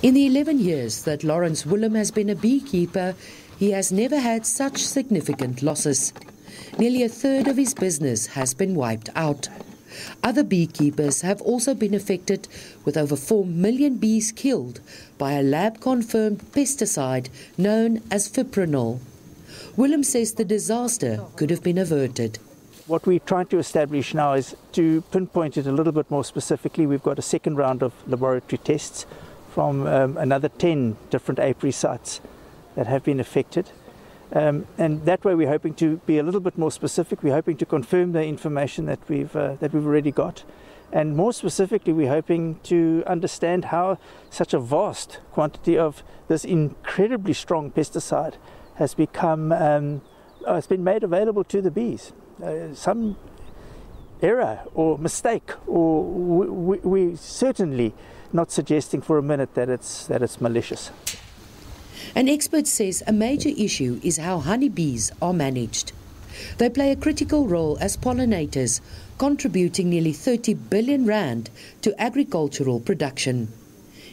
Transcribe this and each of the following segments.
In the 11 years that Lawrence Willem has been a beekeeper, he has never had such significant losses. Nearly a third of his business has been wiped out. Other beekeepers have also been affected, with over 4 million bees killed by a lab-confirmed pesticide known as fipronil. Willem says the disaster could have been averted. What we're trying to establish now is to pinpoint it a little bit more specifically. We've got a second round of laboratory tests from another 10 different apiary sites that have been affected. And that way we're hoping to be a little bit more specific. We're hoping to confirm the information that we've already got. And more specifically, we're hoping to understand how such a vast quantity of this incredibly strong pesticide has become, has been made available to the bees. Some error or mistake, or we're certainly not suggesting for a minute that it's malicious. An expert says a major issue is how honeybees are managed. They play a critical role as pollinators, contributing nearly 30 billion rand to agricultural production.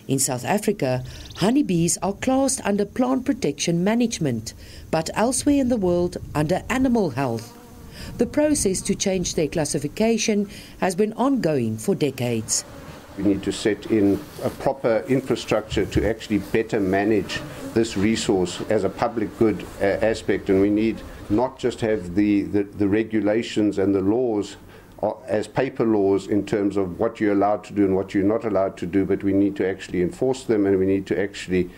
In South Africa, honeybees are classed under plant protection management, but elsewhere in the world under animal health. The process to change their classification has been ongoing for decades. We need to set in a proper infrastructure to actually better manage this resource as a public good aspect, and we need not just have the regulations and the laws as paper laws in terms of what you're allowed to do and what you're not allowed to do, but we need to actually enforce them, and we need to actually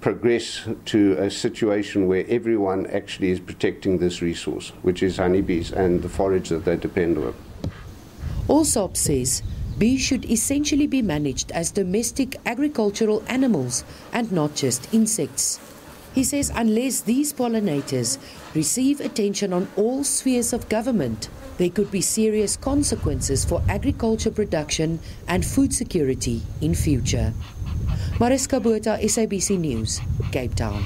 progress to a situation where everyone actually is protecting this resource, which is honeybees and the forage that they depend on. Allsop says bees should essentially be managed as domestic agricultural animals and not just insects. He says unless these pollinators receive attention on all spheres of government, there could be serious consequences for agriculture production and food security in future. Mariska Botha, SABC News, Cape Town.